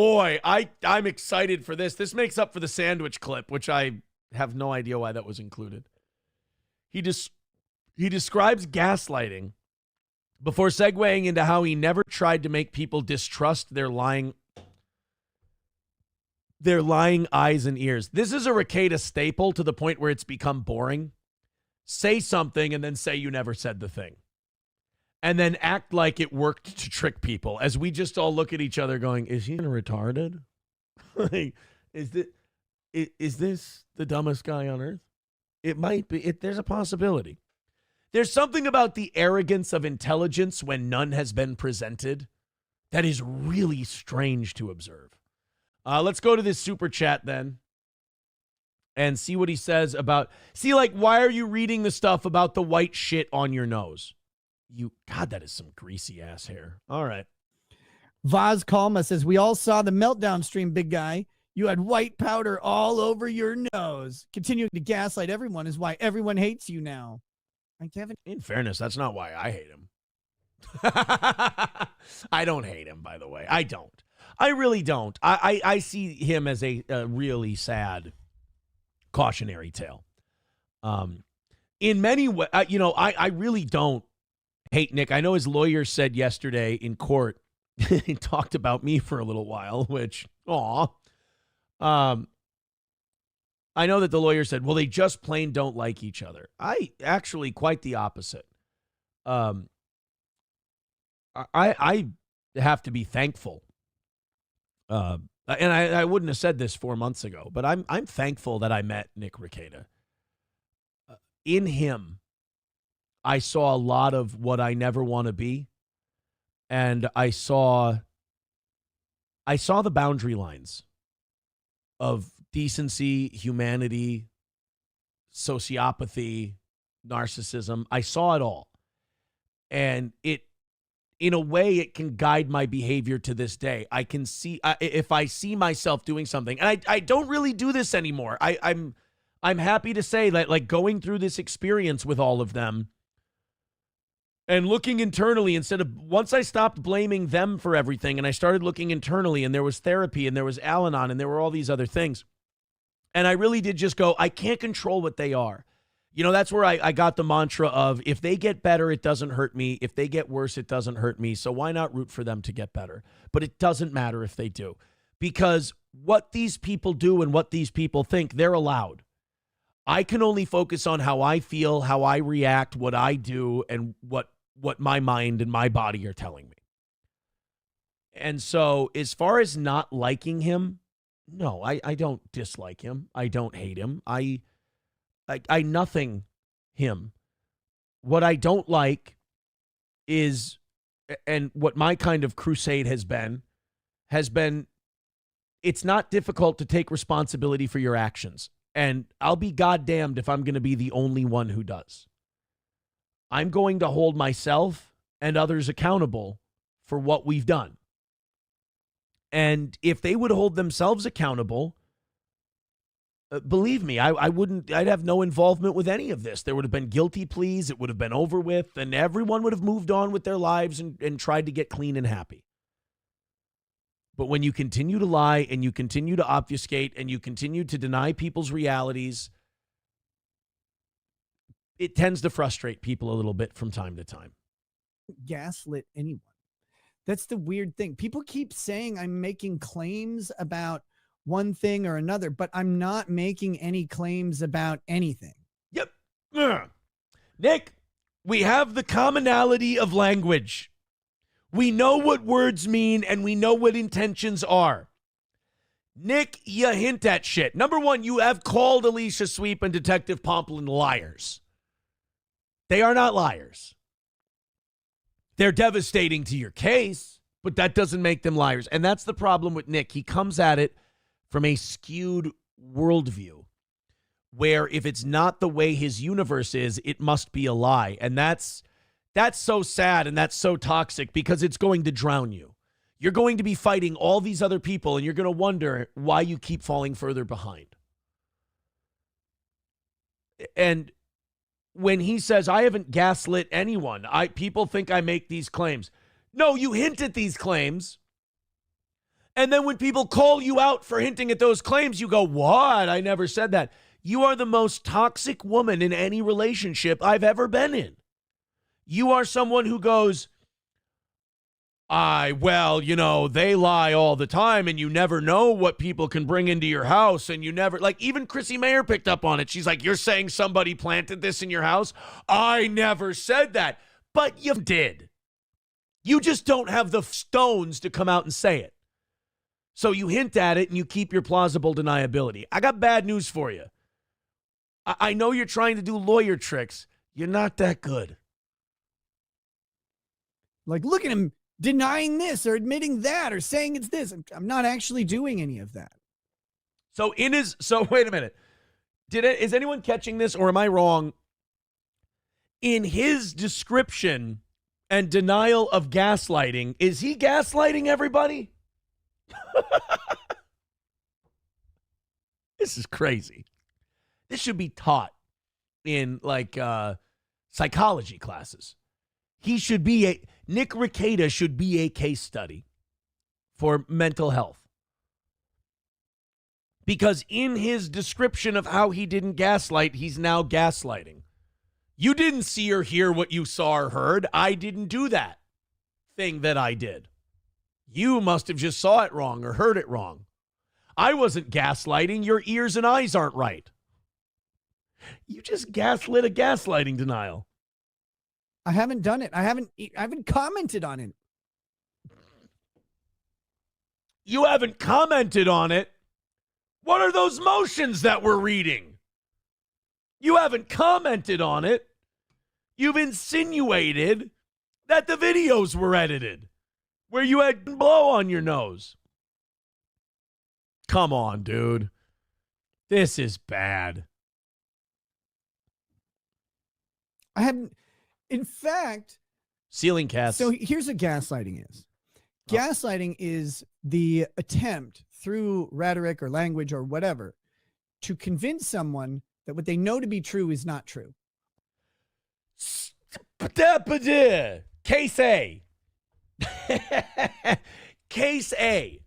Boy, I'm excited for this. This makes up for the sandwich clip, which I have no idea why that was included. He describes gaslighting before segueing into how he never tried to make people distrust their lying eyes and ears. This is a Rekieta staple to the point where it's become boring. Say something and then say you never said the thing. And then act like it worked to trick people, as we just all look at each other going, is he retarded? Like, is this the dumbest guy on earth? It might be. There's a possibility. There's something about the arrogance of intelligence when none has been presented that is really strange to observe. Let's go to this super chat then and see what he says about, why are you reading the stuff about the white shit on your nose? God, that is some greasy ass hair. All right. Vaz Kalma says, we all saw the meltdown stream, big guy. You had white powder all over your nose. Continuing to gaslight everyone is why everyone hates you now. Kevin. In fairness, that's not why I hate him. I don't hate him, by the way. I don't. I really don't. I see him as a really sad cautionary tale. In many ways, I really don't hate Nick. I know his lawyer said yesterday in court, he talked about me for a little while, which, I know that the lawyer said, well, they just plain don't like each other. I actually quite the opposite. I have to be thankful. And I wouldn't have said this 4 months ago, but I'm thankful that I met Nick Rekieta. In him, I saw a lot of what I never want to be. And I saw the boundary lines of decency, humanity, sociopathy, narcissism. I saw it all. And in a way, it can guide my behavior to this day. I can see, if I see myself doing something, and I don't really do this anymore. I'm happy to say that, like, going through this experience with all of them and looking internally, once I stopped blaming them for everything and I started looking internally, and there was therapy and there was Al-Anon and there were all these other things. And I really did just go, I can't control what they are. That's where I got the mantra of, if they get better, it doesn't hurt me. If they get worse, it doesn't hurt me. So why not root for them to get better? But it doesn't matter if they do, because what these people do and what these people think, they're allowed. I can only focus on how I feel, how I react, what I do, and what my mind and my body are telling me. And so as far as not liking him, no, I don't dislike him. I don't hate him. I nothing him. What I don't like is, and what my kind of crusade has been, it's not difficult to take responsibility for your actions. And I'll be goddamned if I'm going to be the only one who does. I'm going to hold myself and others accountable for what we've done. And if they would hold themselves accountable, believe me, I'd have no involvement with any of this. There would have been guilty pleas. It would have been over with, and everyone would have moved on with their lives and tried to get clean and happy. But when you continue to lie and you continue to obfuscate and you continue to deny people's realities, it tends to frustrate people a little bit from time to time. Gaslit anyone. That's the weird thing. People keep saying I'm making claims about one thing or another, but I'm not making any claims about anything. Yep. Nick, we have the commonality of language. We know what words mean and we know what intentions are. Nick, you hint at shit. Number one, you have called Alicia Sweep and Detective Pomplin liars. They are not liars. They're devastating to your case, but that doesn't make them liars. And that's the problem with Nick. He comes at it from a skewed worldview, where if it's not the way his universe is, it must be a lie. And that's so sad and that's so toxic, because it's going to drown you. You're going to be fighting all these other people and you're going to wonder why you keep falling further behind. And when he says, I haven't gaslit anyone, people think I make these claims. No, you hint at these claims. And then when people call you out for hinting at those claims, you go, what? I never said that. You are the most toxic woman in any relationship I've ever been in. You are someone who goes, well, you know, they lie all the time and you never know what people can bring into your house. And you never, like, even Chrissy Mayer picked up on it. She's like, you're saying somebody planted this in your house? I never said that. But you did. You just don't have the stones to come out and say it. So you hint at it and you keep your plausible deniability. I got bad news for you. I know you're trying to do lawyer tricks. You're not that good. Like, look at him denying this or admitting that or saying it's this. I'm not actually doing any of that. So wait a minute. Is anyone catching this, or am I wrong? In his description and denial of gaslighting, is he gaslighting everybody? This is crazy. This should be taught in like psychology classes. Nick Rekieta should be a case study for mental health. Because in his description of how he didn't gaslight, he's now gaslighting. You didn't see or hear what you saw or heard. I didn't do that thing that I did. You must have just saw it wrong or heard it wrong. I wasn't gaslighting. Your ears and eyes aren't right. You just gaslit a gaslighting denial. I haven't done it. I haven't commented on it. You haven't commented on it? What are those motions that we're reading? You haven't commented on it. You've insinuated that the videos were edited where you had blow on your nose. Come on, dude. This is bad. I haven't. In fact, ceiling cast. So here's what gaslighting is. Gaslighting is the attempt through rhetoric or language or whatever to convince someone that what they know to be true is not true. Case A. Case A.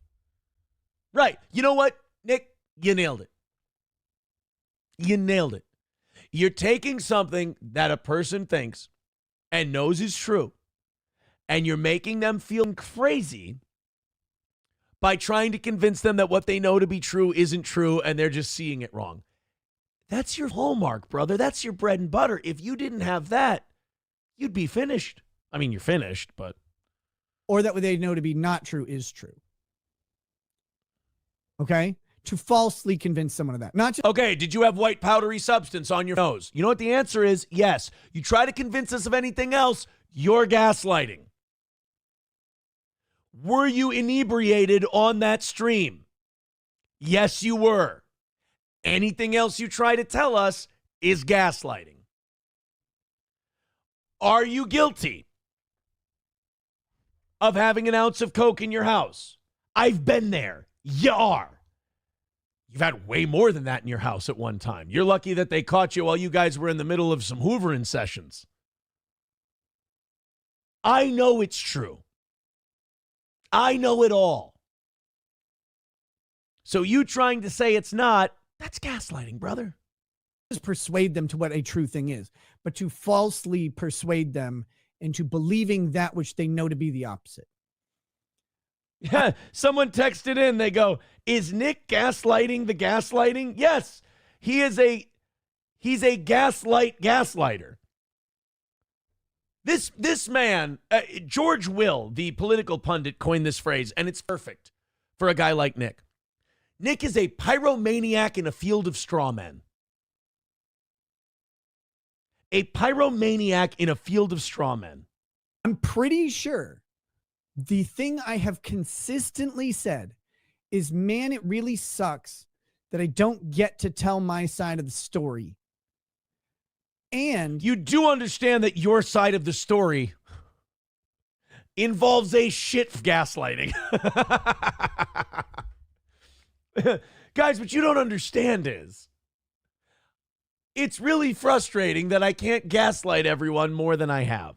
Right. You know what, Nick? You nailed it. You nailed it. You're taking something that a person thinks and knows is true, and you're making them feel crazy by trying to convince them that what they know to be true isn't true and they're just seeing it wrong. That's your hallmark, brother. That's your bread and butter. If you didn't have that, you'd be finished. I mean, you're finished, but... Or that what they know to be not true is true. Okay? To falsely convince someone of that. Not just... Okay, did you have white powdery substance on your nose? You know what the answer is? Yes. You try to convince us of anything else, you're gaslighting. Were you inebriated on that stream? Yes, you were. Anything else you try to tell us is gaslighting. Are you guilty of having an ounce of coke in your house? I've been there. You are. You've had way more than that in your house at one time. You're lucky that they caught you while you guys were in the middle of some hoovering sessions. I know it's true. I know it all. So you trying to say it's not, that's gaslighting, brother. Just persuade them to what a true thing is, but to falsely persuade them into believing that which they know to be the opposite. Yeah, someone texted in, they go, is Nick gaslighting the gaslighting? Yes, he's a gaslight gaslighter. This man, George Will, the political pundit, coined this phrase, and it's perfect for a guy like Nick. Nick is a pyromaniac in a field of straw men. A pyromaniac in a field of straw men. I'm pretty sure the thing I have consistently said is, man, it really sucks that I don't get to tell my side of the story. And you do understand that your side of the story involves a shit gaslighting. Guys, what you don't understand is it's really frustrating that I can't gaslight everyone more than I have.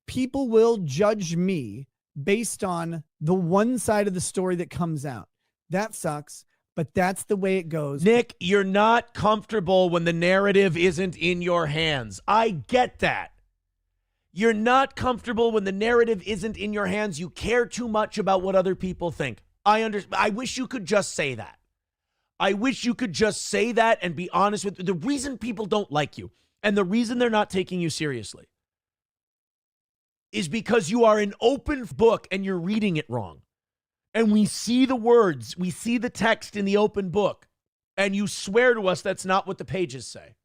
People will judge me based on the one side of the story that comes out. That sucks, but that's the way it goes. Nick, you're not comfortable when the narrative isn't in your hands. I get that. You're not comfortable when the narrative isn't in your hands. You care too much about what other people think. I wish you could just say that. I wish you could just say that and be honest with the reason people don't like you and the reason they're not taking you seriously is because you are an open book and you're reading it wrong. And we see the words, we see the text in the open book, and you swear to us that's not what the pages say.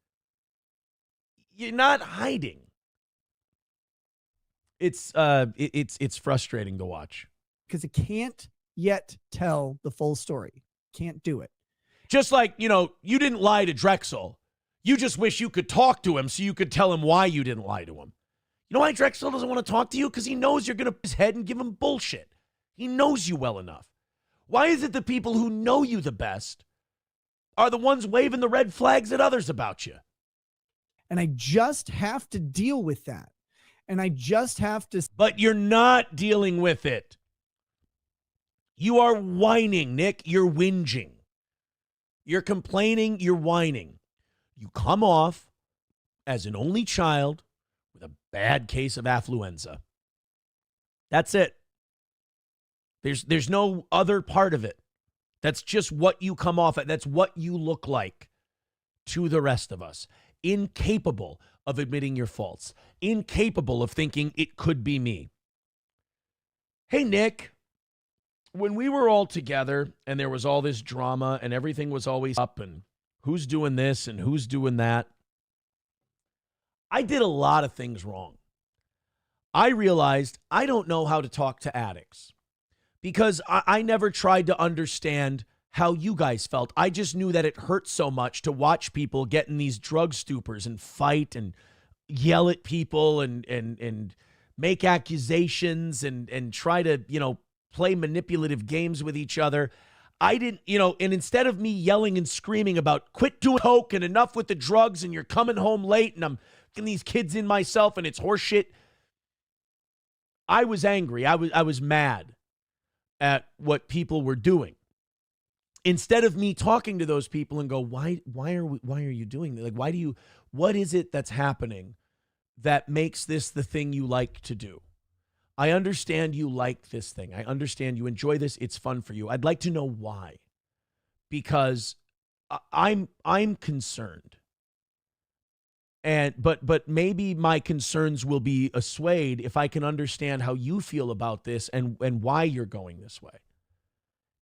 You're not hiding. It's frustrating to watch. Because it can't yet tell the full story. Can't do it. Just like, you didn't lie to Drexel. You just wish you could talk to him so you could tell him why you didn't lie to him. You know why Drexel doesn't want to talk to you? Because he knows you're going to put his head and give him bullshit. He knows you well enough. Why is it the people who know you the best are the ones waving the red flags at others about you? And I just have to deal with that. And I just have to. But you're not dealing with it. You are whining, Nick. You're whinging. You're complaining. You're whining. You come off as an only child with a bad case of affluenza. That's it. There's no other part of it. That's just what you come off at. That's what you look like to the rest of us. Incapable of admitting your faults. Incapable of thinking it could be me. Hey, Nick, when we were all together and there was all this drama and everything was always up and who's doing this and who's doing that, I did a lot of things wrong. I realized I don't know how to talk to addicts because I never tried to understand how you guys felt. I just knew that it hurt so much to watch people get in these drug stupors and fight and yell at people and make accusations and try to, play manipulative games with each other. I didn't, and instead of me yelling and screaming about quit doing coke and enough with the drugs and you're coming home late and I'm getting these kids in myself and it's horseshit, I was angry. I was mad at what people were doing. Instead of me talking to those people and go, why are you doing that? Like, what is it that's happening that makes this the thing you like to do? I understand you like this thing. I understand you enjoy this. It's fun for you. I'd like to know why, because I'm concerned. But maybe my concerns will be assuaged if I can understand how you feel about this and why you're going this way.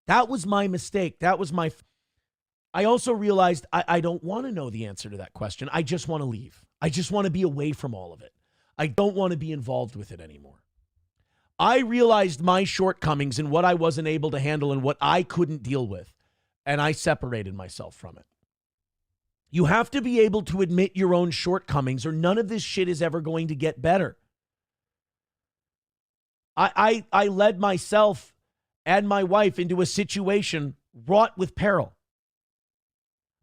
That was my mistake. I also realized I don't want to know the answer to that question. I just want to leave. I just want to be away from all of it. I don't want to be involved with it anymore. I realized my shortcomings and what I wasn't able to handle and what I couldn't deal with, and I separated myself from it. You have to be able to admit your own shortcomings or none of this shit is ever going to get better. I led myself and my wife into a situation wrought with peril.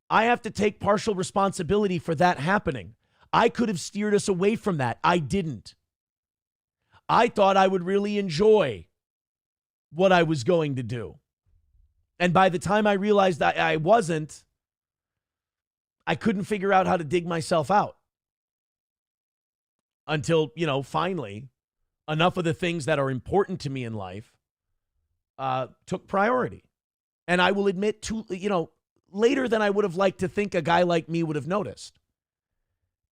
I have to take partial responsibility for that happening. I could have steered us away from that. I didn't. I thought I would really enjoy what I was going to do. And by the time I realized I wasn't, I couldn't figure out how to dig myself out. Until, finally, enough of the things that are important to me in life took priority. And I will admit later than I would have liked to think a guy like me would have noticed.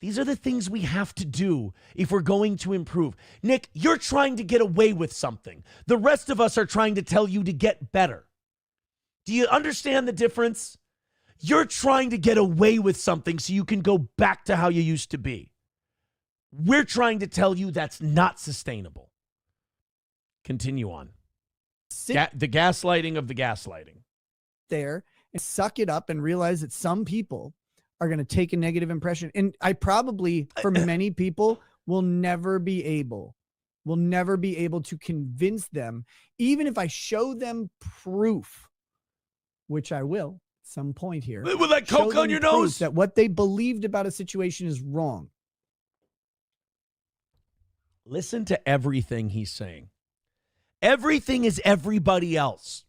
These are the things we have to do if we're going to improve. Nick, you're trying to get away with something. The rest of us are trying to tell you to get better. Do you understand the difference? You're trying to get away with something so you can go back to how you used to be. We're trying to tell you that's not sustainable. Continue on. The gaslighting of the gaslighting. There and suck it up and realize that some people are going to take a negative impression. And I probably, for many people, will never be able to convince them, even if I show them proof, which I will at some point here. With that coke on your nose? That what they believed about a situation is wrong. Listen to everything he's saying. Everything is everybody else.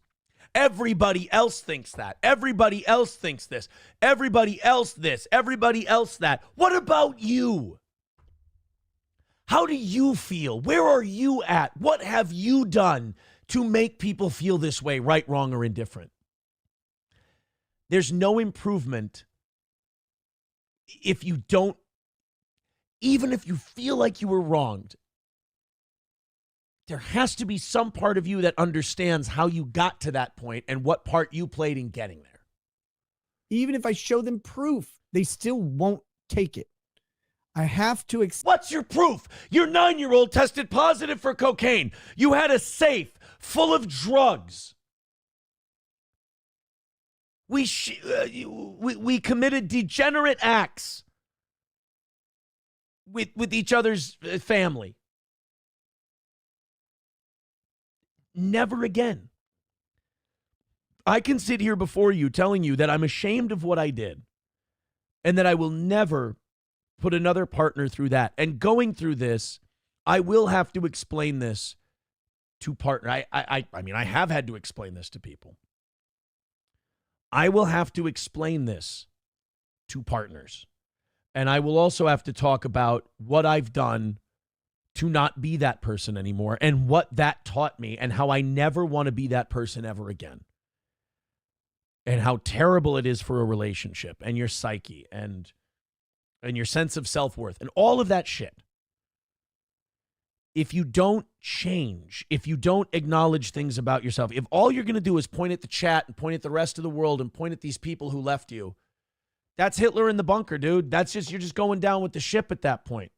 Everybody else thinks that. Everybody else thinks this. Everybody else this. Everybody else that. What about you? How do you feel? Where are you at? What have you done to make people feel this way, right, wrong, or indifferent? There's no improvement if you don't, even if you feel like you were wronged. There has to be some part of you that understands how you got to that point and what part you played in getting there. Even if I show them proof, they still won't take it. I have to What's your proof? Your 9-year-old tested positive for cocaine. You had a safe full of drugs. We committed degenerate acts with each other's family. Never again. I can sit here before you telling you that I'm ashamed of what I did and that I will never put another partner through that. And going through this, I will have to explain this to partner. I mean, I have had to explain this to people. I will have to explain this to partners. And I will also have to talk about what I've done to not be that person anymore and what that taught me and how I never want to be that person ever again. And how terrible it is for a relationship and your psyche and your sense of self-worth and all of that shit. If you don't change, if you don't acknowledge things about yourself, if all you're going to do is point at the chat and point at the rest of the world and point at these people who left you, that's Hitler in the bunker, dude. That's just, you're just going down with the ship at that point.